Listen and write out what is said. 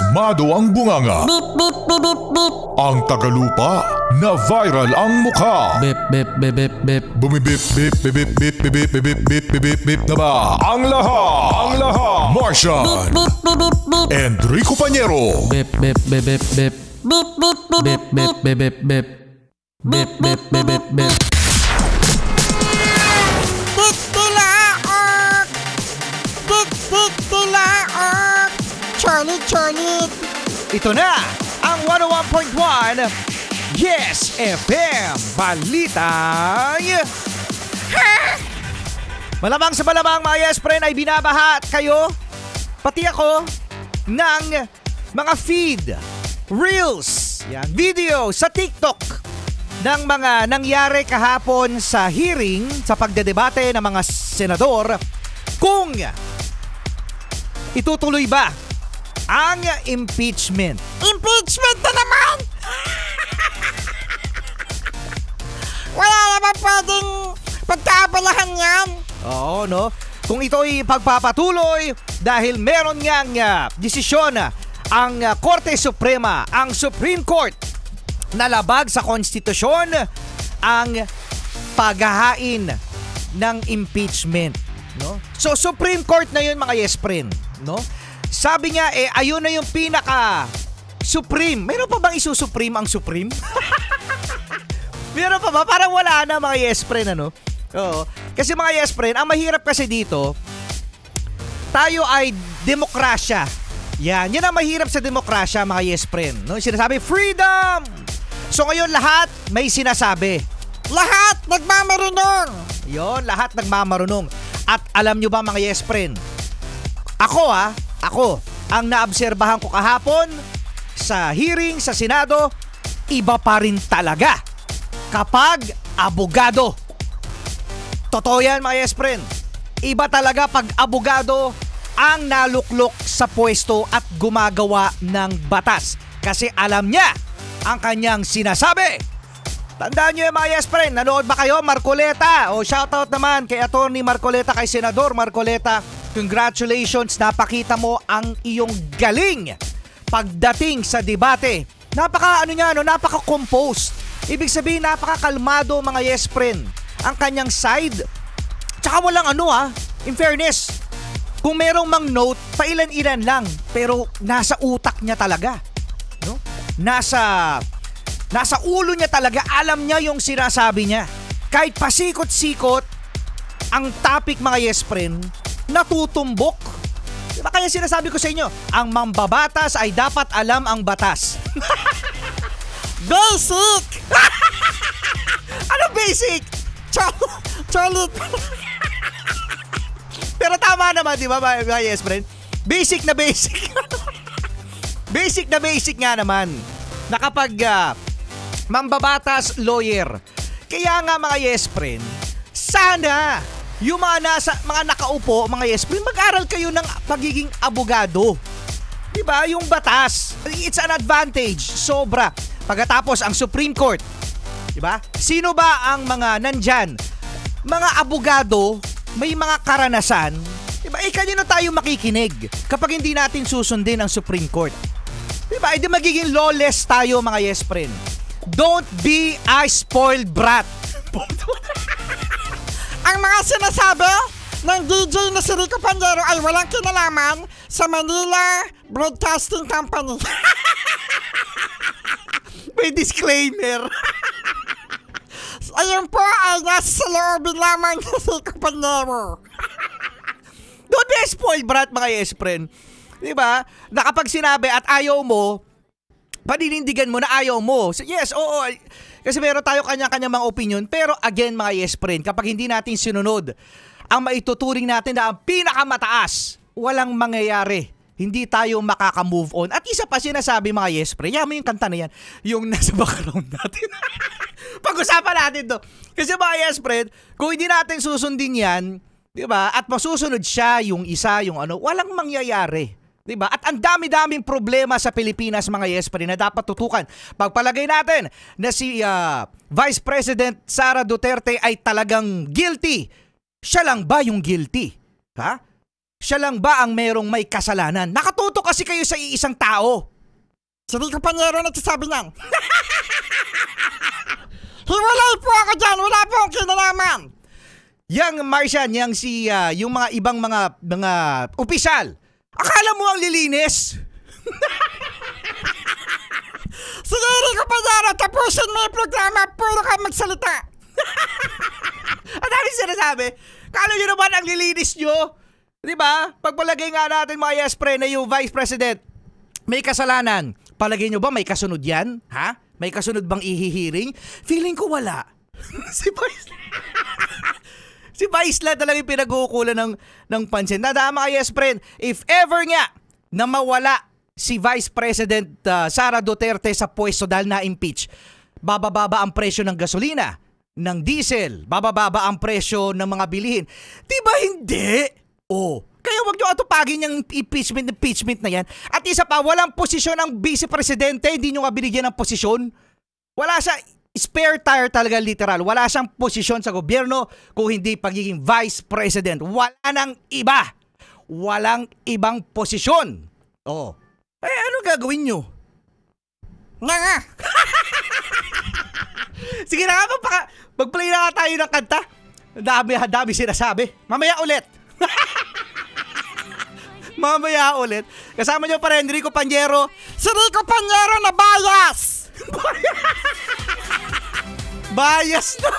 Pasmado ang bunganga. Beep, beep, beep, beep, beep. Ang tagalupa na viral ang mukha. Bip, bip, bip, bip, bip. Bumibip, bip, bip, bip, bip, bip, bip, bip, bip, bip, bip, bip na ba? Ang lahat. Martian. Beep, beep, beep, beep. Enrico Pañero. Bip, bip, bip, bip, bip. Beep, beep, beep, Bip, bip, bip, bip, bip. Bip, bip, bip, bip, bip. Titilaok! Titilaok! Cholit! Ito na ang 101.1 Yes FM Balitang Malamang sa malamang mga Yes Friend ay binabahat kayo, pati ako, ng mga feed, reels, yan, video sa TikTok ng mga nangyari kahapon sa hearing sa pagdedebate ng mga senador kung itutuloy ba ang impeachment. Impeachment na naman! Wala naman pwedeng pagkaabalahan yan. Oo, no? Kung ito'y pagpapatuloy dahil meron ngang desisyon ang Korte Suprema, ang Supreme Court, na labag sa konstitusyon ang paghahain ng impeachment, no? So Supreme Court na 'yun mga yes friend, no? Sabi niya ayun na yung pinaka supreme. Meron pa bang isusupreme ang supreme? Meron pa ba? Parang wala na mga yes friend, ano? Oo. Kasi mga yes friend, ang mahirap kasi dito, tayo ay demokrasya. Yan ang mahirap sa demokrasya mga yes friend, no? Sinasabi freedom. So ngayon lahat may sinasabi. Lahat nagmamarunong. Yon, lahat nagmamarunong. At alam nyo ba mga yes friend, ako ang naobserbahan ko kahapon sa hearing sa Senado, iba pa rin talaga kapag abogado. Totoo yan mga yes friend. Iba talaga pag abogado ang naluklok sa pwesto at gumagawa ng batas. Kasi alam niya ang kanyang sinasabi. Tandaan nyo yung mga yes friend, nanood ba kayo Marcoleta? O shoutout naman kay Attorney Marcoleta, kay Senador Marcoleta. Congratulations, napakita mo ang iyong galing pagdating sa debate. Napaka-composed. Ibig sabihin napakakalmado mga yes friend ang kanyang side. Tsaka walang in fairness, kung merong mang note, pailan-ilan lang, pero nasa utak niya talaga, no? Nasa ulo niya talaga, alam niya yung sinasabi niya. Kahit pasikot-sikot ang topic mga yes friend, natutumbok. Diba kaya sinasabi ko sa inyo, ang mambabatas ay dapat alam ang batas. Basic! Ano basic? Cholit! Pero tama naman, di ba mga yes friend? Basic na basic. Basic na basic nga naman na kapag mambabatas lawyer. Kaya nga mga yes friend, sana yung mga nakaupo, mga yes friend, mag-aral kayo ng pagiging abogado. Diba? Yung batas, it's an advantage, sobra. Pagkatapos ang Supreme Court, diba? Sino ba ang mga nandyan? Mga abogado, may mga karanasan. Diba? Kanino tayo makikinig kapag hindi natin susundin ang Supreme Court? Diba? Di magiging lawless tayo mga yes friend. Don't be a spoiled brat. Ang mga sinasabi ng DJ na si Rico Pañero ay walang kinalaman sa Manila Broadcasting Company. May disclaimer. Ayun po ay nasa loobin lamang ni Rico Pañero. Don't be a spoiled brat mga yes friend. Diba? Na kapag sinabi at ayaw mo, paninindigan mo na ayaw mo. So, yes, oo. Kasi meron tayo kanya-kanya mga opinion. Pero again mga yes friend, kapag hindi natin sinunod ang maituturing natin na ang pinakamataas, walang mangyayari. Hindi tayo makaka-move on. At isa pa sinasabi mga yes friend, yaman yung kanta na yan, yung nasa background natin. Pag-usapan natin to. Kasi mga yes friend, kung hindi natin susundin yan, diba? At masusunod siya, yung isa, yung walang mangyayari. Diba? At ang dami-daming problema sa Pilipinas mga yes friend na dapat tutukan. Pagpalagay natin na si Vice President Sara Duterte ay talagang guilty. Siya lang ba yung guilty? Ha? siya lang ba ang merong may kasalanan? Nakatutok kasi kayo sa iisang tao. Si Rico Panyero nagsasabi niyan. Hiwalay po ako dyan, wala po akong kinalaman. Yang Marcian, yung mga ibang mga opisyal, akala mo ang lilinis? Sige Rico Panyero, tapusin mo yung programa, puro ka magsalita. Ang dami sinasabi. Kala nyo naman ang lilinis nyo. Di ba? Pagpalagay nga natin mga Yespre na yung Vice President may kasalanan. Palagay nyo ba may kasunod yan? Ha? May kasunod bang ihihiring? Feeling ko wala. Si Vice lang talaga yung pinag-uukulan ng pansin. Nadama mga Yespre, if ever nga na mawala si Vice President Sara Duterte sa pwesto dahil na-impeach, bababa ang presyo ng gasolina, ng diesel, bababa ang presyo ng mga bilihin. Di ba hindi? Kaya wag nyo atupagin yung impeachment na yan. At isa pa, walang posisyon ang Vice Presidente, hindi nyo nga binigyan ng posisyon. Wala siya, spare tire talaga literal. Wala siyang posisyon sa gobyerno kung hindi pagiging Vice President. Wala nang iba. Walang ibang posisyon. Ano gagawin nyo? Nga. Sige na nga, mag-play na nga tayo ng kanta. Dami sinasabi. Mamaya ulit. Kasama nyo pa rin, Rico Panyero. Si Rico Panyero na bias. Bias na.